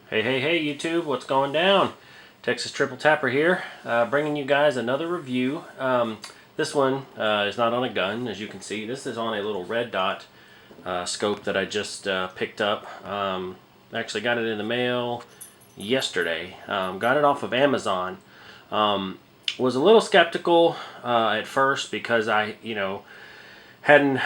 Hey YouTube, what's going down? Texas Triple Tapper here, bringing you guys another review. This one is not on a gun, as you can see. This is on a little red dot scope that I just picked up. Actually got it in the mail yesterday. Got it off of Amazon. Was a little skeptical at first because I, hadn't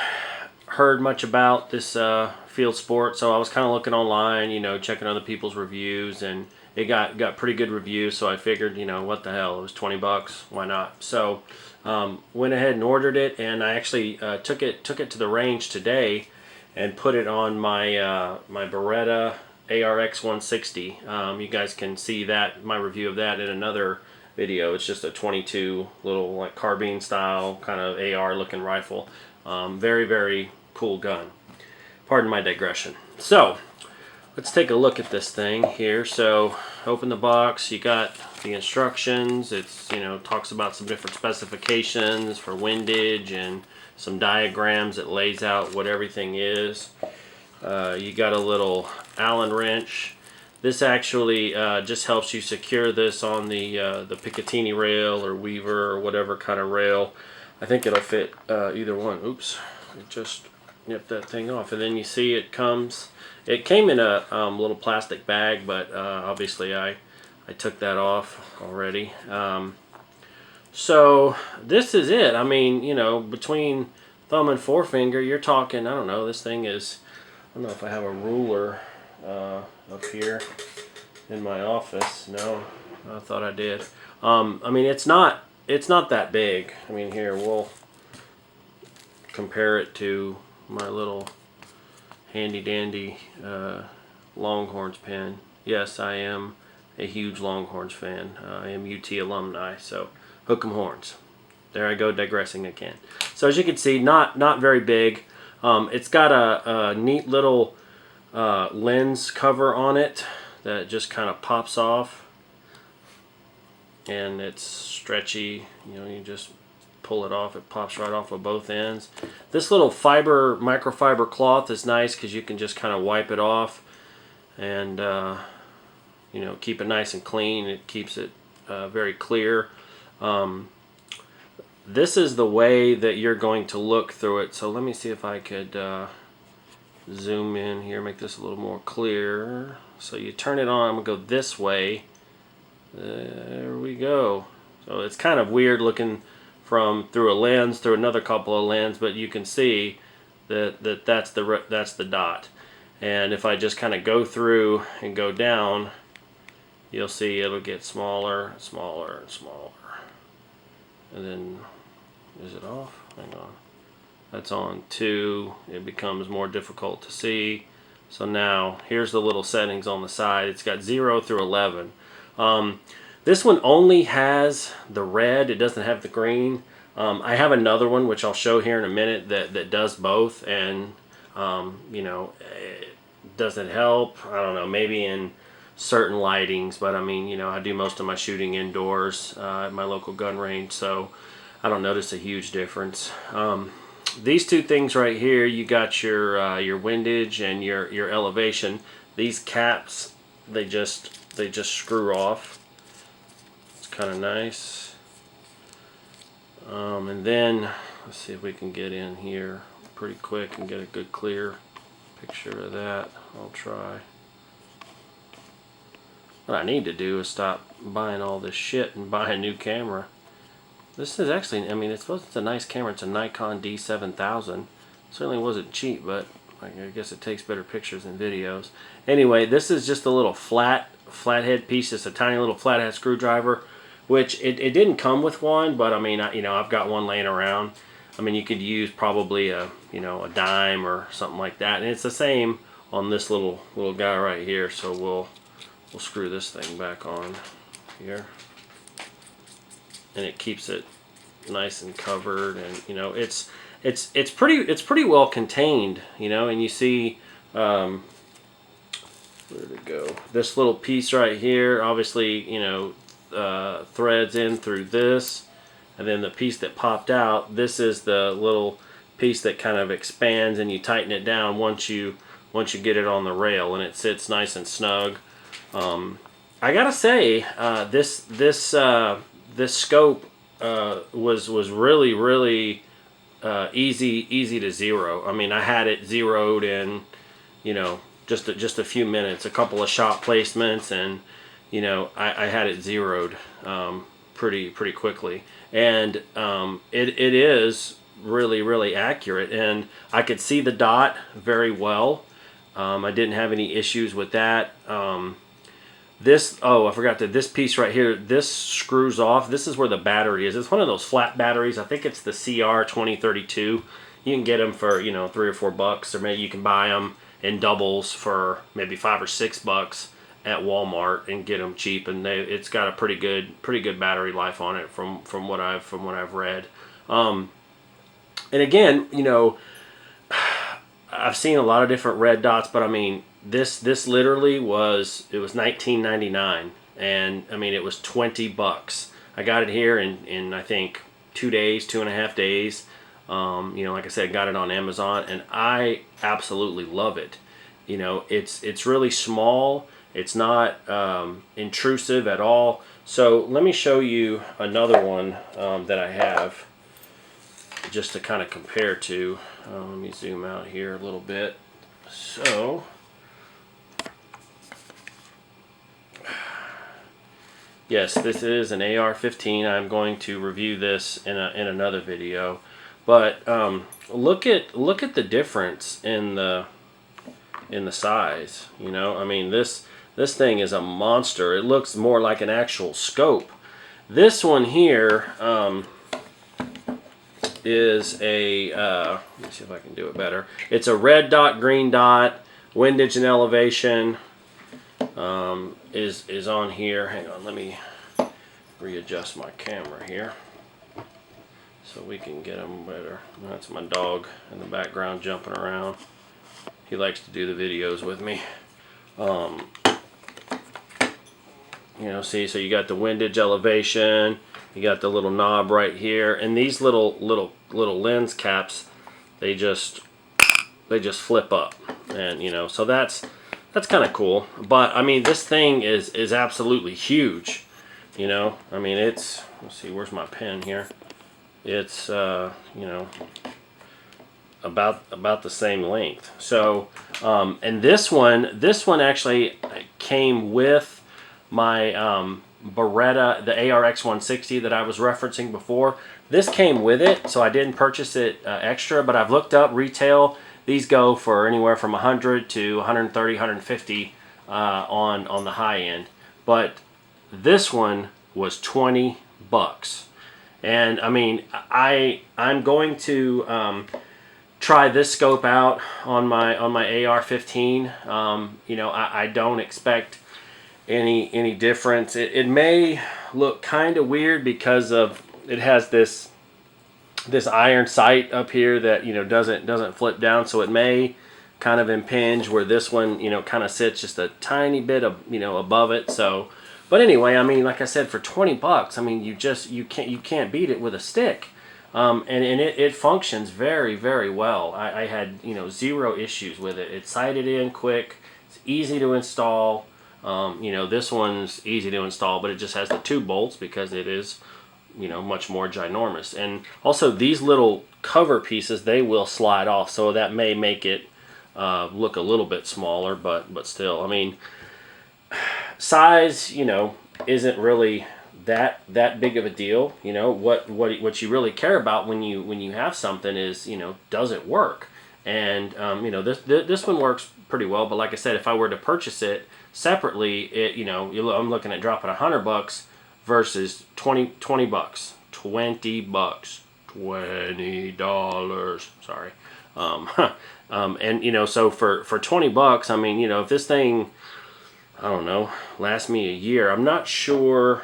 heard much about this FieldSport, so I was kind of looking online, checking other people's reviews, and it got pretty good reviews. So I figured, what the hell, it was 20 bucks, why not? So went ahead and ordered it, and I actually took it to the range today and put it on my my Beretta ARX 160. You guys can see that, my review of that, in another video. It's just a 22 little like carbine style kind of AR looking rifle. Very cool gun. Pardon my digression. So let's take a look at this thing here. So open the box, you got the instructions. It's, talks about some different specifications for windage and some diagrams that lays out what everything is. You got a little Allen wrench. This actually just helps you secure this on the Picatinny rail or Weaver or whatever kind of rail. I think it'll fit either one. Oops, it just nipped that thing off. And then you see it came in a little plastic bag, but obviously I took that off already. So this is it. I mean, between thumb and forefinger, you're talking, I don't know, this thing is, I don't know if I have a ruler up here in my office. No, I thought I did. I mean, it's not that big. I mean, here, we'll compare it to my little handy dandy Longhorns pen. Yes, I am a huge Longhorns fan. I am UT alumni, so hook 'em horns. There I go, digressing again. So as you can see, not very big. It's got a neat little lens cover on it that just kind of pops off, and it's stretchy. You just pull it off, it pops right off of both ends. This little microfiber cloth is nice because you can just kind of wipe it off and keep it nice and clean. It keeps it very clear. This is the way that you're going to look through it. So let me see if I could zoom in here, make this a little more clear. So you turn it on, I'm gonna go this way. There we go. So it's kind of weird looking through a lens, through another couple of lenses, but you can see that's the dot. And if I just kind of go through and go down, you'll see it'll get smaller, smaller, and smaller. And then, is it off? Hang on. That's on 2. It becomes more difficult to see. So now, here's the little settings on the side. It's got 0 through 11. This one only has the red. It doesn't have the green. I have another one, which I'll show here in a minute, that does both. And, does it help? I don't know, maybe in certain lightings. But, I mean, I do most of my shooting indoors at my local gun range. So, I don't notice a huge difference. These two things right here, you got your windage and your elevation. These caps, they just screw off. It's kind of nice. And then let's see if we can get in here pretty quick and get a good clear picture of that. I'll try. What I need to do is stop buying all this shit and buy a new camera. This is actually, I mean, it's a nice camera. It's a Nikon D007R. Certainly wasn't cheap, but I guess it takes better pictures than videos. Anyway, this is just a little flathead piece. It's a tiny little flathead screwdriver, which it didn't come with one, but I mean, I've got one laying around. I mean, you could use probably a dime or something like that, and it's the same on this little guy right here. So we'll screw this thing back on here. And it keeps it nice and covered, and it's pretty well contained, and you see where'd it go? This little piece right here, obviously, threads in through this, and then the piece that popped out, this is the little piece that kind of expands, and you tighten it down once you get it on the rail, and it sits nice and snug. I gotta say, this scope was really easy to zero. I mean, I had it zeroed in, you know, just a few minutes, a couple of shot placements, and you know, I had it zeroed pretty quickly, and it is really accurate, and I could see the dot very well. I didn't have any issues with that. I forgot that this piece right here, this screws off. This is where the battery is. It's one of those flat batteries. I think it's the CR2032. You can get them for, you know, $3 or $4, or maybe you can buy them in doubles for maybe $5 or $6 at Walmart and get them cheap. And it's got a pretty good battery life on it from what I've read. And again, you know, I've seen a lot of different red dots, but I mean, this literally was $19.99, and I mean, it was $20. I got it here in I think 2.5 days. You know, like I said, got it on Amazon, and I absolutely love it. You know, it's really small. It's not intrusive at all. So let me show you another one that I have, just to kind of compare to. Let me zoom out here a little bit. So, yes, this is an AR-15. I'm going to review this in another video. But look at the difference in the size. You know, I mean, this thing is a monster. It looks more like an actual scope. This one here is a let me see if I can do it better. It's a red dot, green dot, windage and elevation is on here. Hang on, let me readjust my camera here so we can get them better. That's my dog in the background jumping around. He likes to do the videos with me. You know, see, so you got the windage elevation, you got the little knob right here, and these little lens caps, they just flip up, and you know, so that's kind of cool. But I mean, this thing is absolutely huge. You know, I mean, it's, let's see, where's my pen here? It's you know, about the same length. So and this one actually came with my Beretta, the ARX160 that I was referencing before. This came with it, so I didn't purchase it extra, but I've looked up retail. These go for anywhere from 100 to 130, 150 on the high end. But this one was $20. And I mean, I'm going to try this scope out on my AR-15. You know, I don't expect any difference. It may look kind of weird because of it has this iron sight up here that, you know, doesn't flip down, so it may kind of impinge where this one, you know, kind of sits just a tiny bit of, you know, above it. So, but anyway, I mean, like I said, for $20, I mean, you can't beat it with a stick. And it functions very well. I had, you know, zero issues with it. It's sighted in quick. It's easy to install. You know, this one's easy to install, but it just has the 2 bolts because it is, you know, much more ginormous. And also these little cover pieces, they will slide off, so that may make it look a little bit smaller, but still, I mean, size, you know, isn't really that big of a deal. You know, what you really care about when you have something is, you know, does it work? And you know, this one works pretty well. But like I said, if I were to purchase it separately, you know, I'm looking at dropping $100 versus $20. Sorry. And you know, so for $20, I mean, you know, if this thing, I don't know, lasts me a year, I'm not sure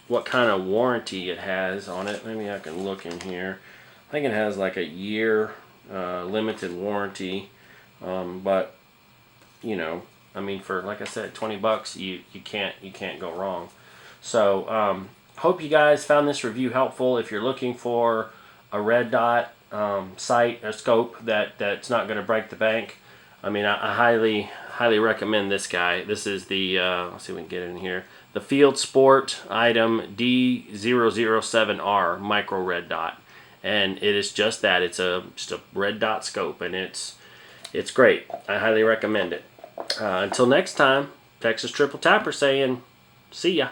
what kind of warranty it has on it. Maybe I can look in here. I think it has like a year limited warranty, but you know, I mean, for, like I said, $20, you can't go wrong. So hope you guys found this review helpful. If you're looking for a red dot sight, a scope that's not going to break the bank, I mean, I highly recommend this guy. This is the, let's see if we can get it in here, the FieldSport item D007R micro red dot. And it is just that. It's just a red dot scope, and it's great. I highly recommend it. Until next time, Texas Triple Tapper saying, see ya.